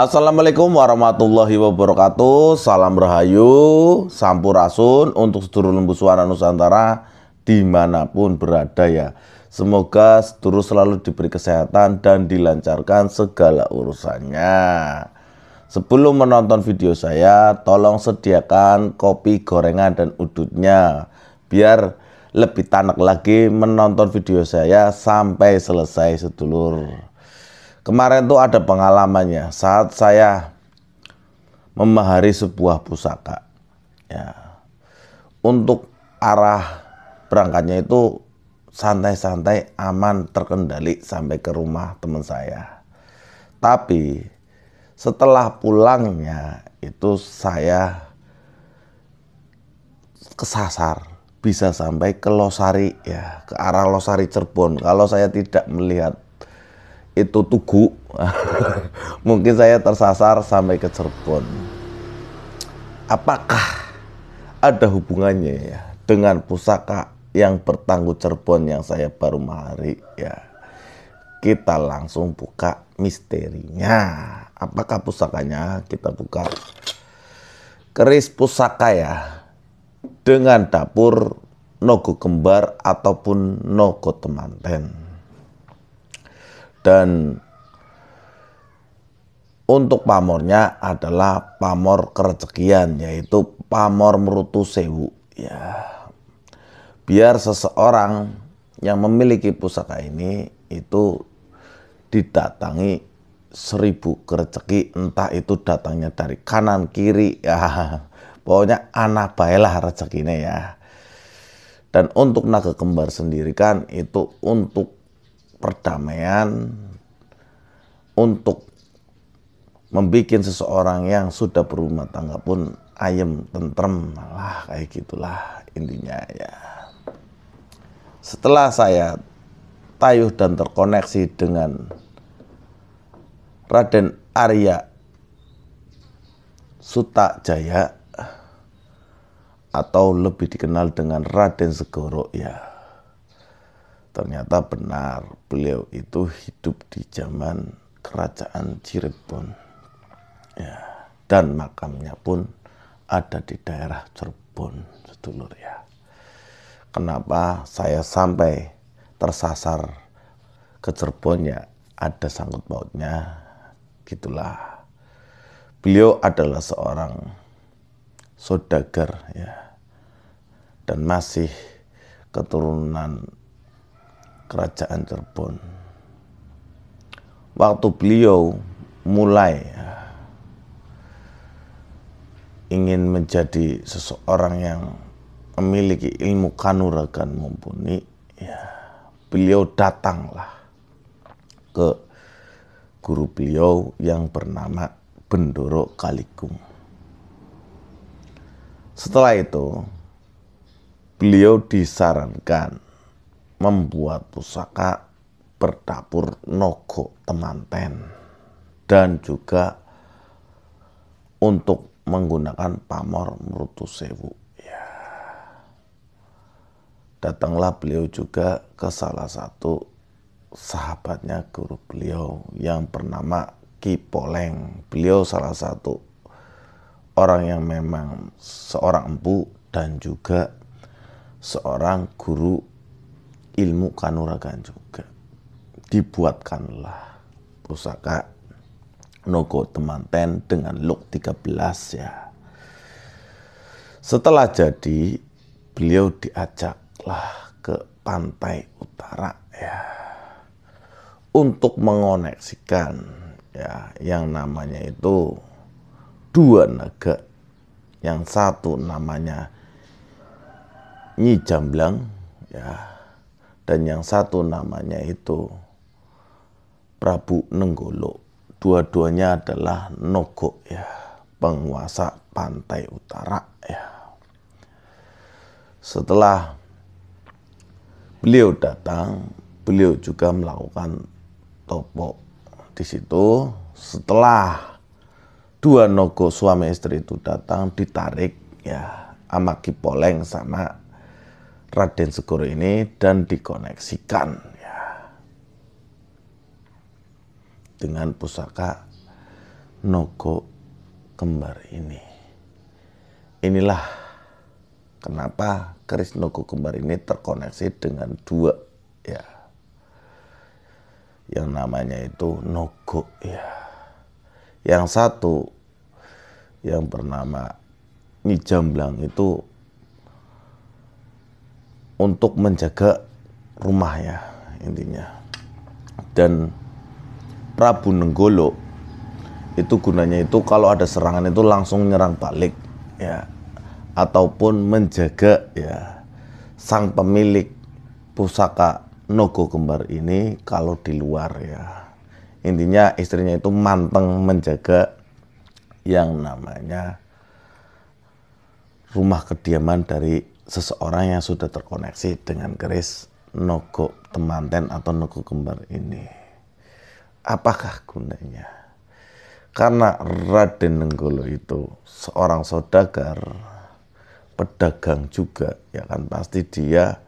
Assalamualaikum warahmatullahi wabarakatuh. Salam rahayu, sampurasun untuk sedulur lembu suara Nusantara dimanapun berada ya. Semoga sedulur selalu diberi kesehatan dan dilancarkan segala urusannya. Sebelum menonton video saya, tolong sediakan kopi, gorengan, dan udutnya biar lebih tanak lagi menonton video saya sampai selesai sedulur. Kemarin tuh ada pengalamannya saat saya memahari sebuah pusaka ya. Untuk arah berangkatnya itu santai-santai, aman, terkendali sampai ke rumah teman saya. Tapi setelah pulangnya itu saya kesasar, bisa sampai ke Losari ya, ke arah Losari Cirebon. Kalau saya tidak melihat itu Tugu, mungkin saya tersasar sampai ke Cirebon. Apakah ada hubungannya ya dengan pusaka yang bertangguh Cirebon yang saya baru mahari ya? Kita langsung buka misterinya. Apakah pusakanya? Kita buka. Keris pusaka ya, dengan dapur Nogo Kembar ataupun Nogo Temanten. Dan untuk pamornya adalah pamor kerezekian, yaitu pamor Mrutu Sewu ya. Biar seseorang yang memiliki pusaka ini itu didatangi 1000 kerezeki, entah itu datangnya dari kanan kiri ya, pokoknya anak baiklah rezekinya ya. Dan untuk naga kembar sendiri kan itu untuk perdamaian, untuk membuat seseorang yang sudah berumah tangga pun ayem, tentrem lah, kayak gitulah intinya ya. Setelah saya tayuh dan terkoneksi dengan Raden Arya Sutajaya atau lebih dikenal dengan Raden Segoro ya. Ternyata benar, beliau itu hidup di zaman kerajaan Cirebon ya, dan makamnya pun ada di daerah Cirebon sedulur ya. Kenapa saya sampai tersasar ke Cirebon ya, ada sangkut pautnya gitulah. Beliau adalah seorang saudagar ya, dan masih keturunan kerajaan Cirebon. Waktu beliau mulai ingin menjadi seseorang yang memiliki ilmu kanuragan mumpuni ya, beliau datanglah ke guru beliau yang bernama Bendoro Kaligung. Setelah itu beliau disarankan membuat pusaka berdapur Nogo Temanten dan juga untuk menggunakan pamor Mrutu Sewu ya. Datanglah beliau juga ke salah satu sahabatnya guru beliau yang bernama Ki Poleng. Beliau salah satu orang yang memang seorang empu dan juga seorang guru ilmu kanuragan juga. Dibuatkanlah pusaka Nogo Temanten dengan look 13 ya. Setelah jadi, beliau diajaklah ke pantai utara ya, untuk mengoneksikan ya yang namanya itu dua naga. Yang satu namanya Nyi Jamblang ya, dan yang satu namanya itu Prabu Nenggolo. Dua-duanya adalah Nogo ya, penguasa pantai utara ya. Setelah beliau datang, beliau juga melakukan topo di situ. Setelah dua Nogo suami istri itu datang, ditarik ya sama Ki Poleng sama Raden Segoro ini dan dikoneksikan ya dengan pusaka Nogo kembar ini. Inilah kenapa keris Nogo kembar ini terkoneksi dengan dua, ya, yang namanya itu Nogo, ya. Yang satu yang bernama Nyi Jamblang itu untuk menjaga rumah, ya, intinya. Dan Prabu Nenggolo itu gunanya itu kalau ada serangan itu langsung nyerang balik, ya, ataupun menjaga, ya, sang pemilik pusaka Nogo kembar ini kalau di luar, ya. Intinya istrinya itu manteng menjaga yang namanya rumah kediaman dari seseorang yang sudah terkoneksi dengan keris Nogo temanten atau Nogo kembar ini. Apakah gunanya? Karena Raden Nenggolo itu seorang saudagar, pedagang juga, ya kan, pasti dia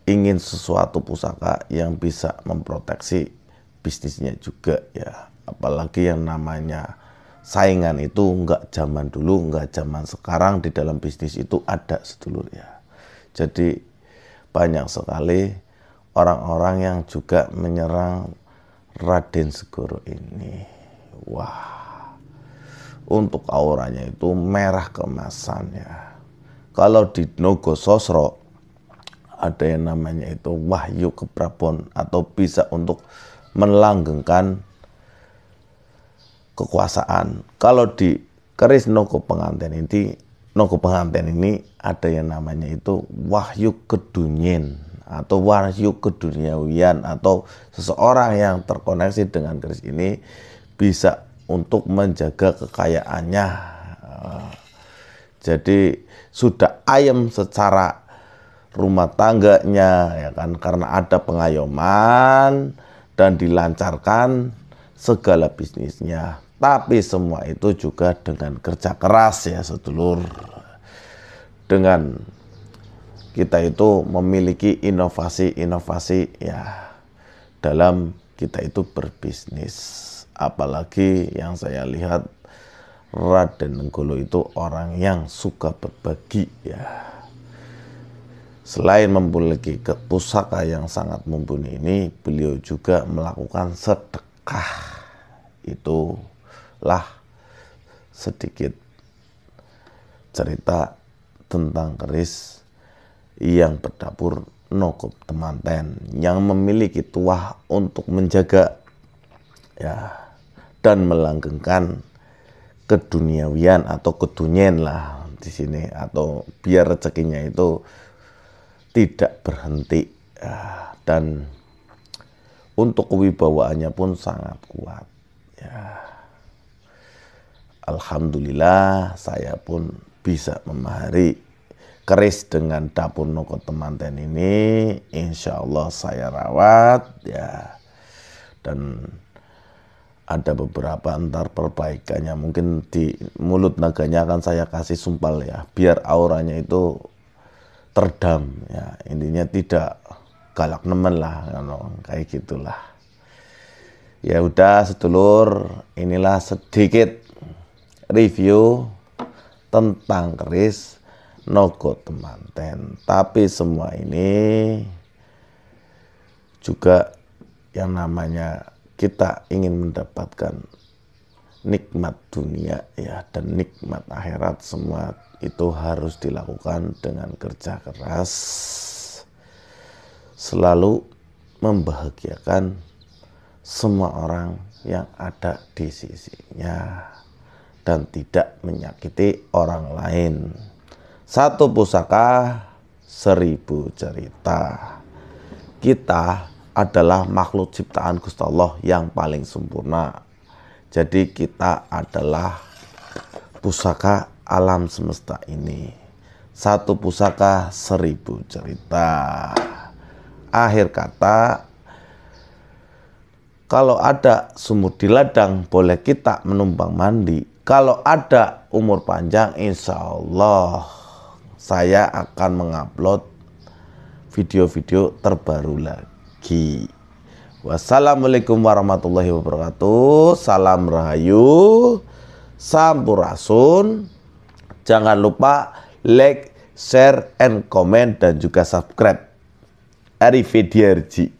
ingin sesuatu pusaka yang bisa memproteksi bisnisnya juga, ya. Apalagi yang namanya saingan itu enggak zaman dulu, enggak zaman sekarang, di dalam bisnis itu ada, sedulur, ya. Jadi banyak sekali orang-orang yang juga menyerang Raden Segoro ini. Wah, untuk auranya itu merah keemasan, ya. Kalau di Nogo Sosro ada yang namanya itu Wahyu Keprabon, atau bisa untuk melanggengkan kekuasaan. Kalau di keris Nogo pengantin ini ada yang namanya itu Wahyu Kedunyin atau Wahyu Keduniawian, atau seseorang yang terkoneksi dengan keris ini bisa untuk menjaga kekayaannya. Jadi sudah ayem secara rumah tangganya, ya kan, karena ada pengayoman dan dilancarkan segala bisnisnya. Tapi semua itu juga dengan kerja keras, ya, sedulur. Dengan kita itu memiliki inovasi-inovasi, ya, dalam kita itu berbisnis. Apalagi yang saya lihat Raden Nenggolo itu orang yang suka berbagi, ya. Selain memiliki pusaka yang sangat mumpuni ini, beliau juga melakukan sedekah. Itulah sedikit cerita tentang keris yang berdapur Nogo temanten, yang memiliki tuah untuk menjaga, ya, dan melanggengkan keduniawian atau kedunyen lah di sini, atau biar rezekinya itu tidak berhenti, ya. Dan untuk kewibawaannya pun sangat kuat, ya. Alhamdulillah saya pun bisa memahari keris dengan dapur Nogo temanten ini. Insya Allah saya rawat, ya. Dan ada beberapa antar perbaikannya, mungkin di mulut naganya akan saya kasih sumpal, ya, biar auranya itu terdam, ya. Intinya tidak galak nemen lah, kayak gitulah. Ya udah, sedulur, inilah sedikit review tentang keris Nogo temanten. Tapi semua ini juga yang namanya kita ingin mendapatkan nikmat dunia, ya, dan nikmat akhirat, semua itu harus dilakukan dengan kerja keras, selalu membahagiakan semua orang yang ada di sisinya dan tidak menyakiti orang lain. Satu pusaka 1000 cerita. Kita adalah makhluk ciptaan Gusti Allah yang paling sempurna. Jadi kita adalah pusaka alam semesta ini. Satu pusaka 1000 cerita. Akhir kata, kalau ada sumur di ladang, boleh kita menumpang mandi. Kalau ada umur panjang, insya Allah saya akan mengupload video-video terbaru lagi. Wassalamualaikum warahmatullahi wabarakatuh. Salam Rahayu, Sampurasun. Jangan lupa like, share, and comment, dan juga subscribe. Arrivederci.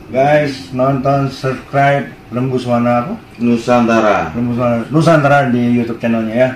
Guys, nonton, subscribe Rembus Warna apa? Nusantara. Rembus Warna Nusantara di YouTube channelnya ya.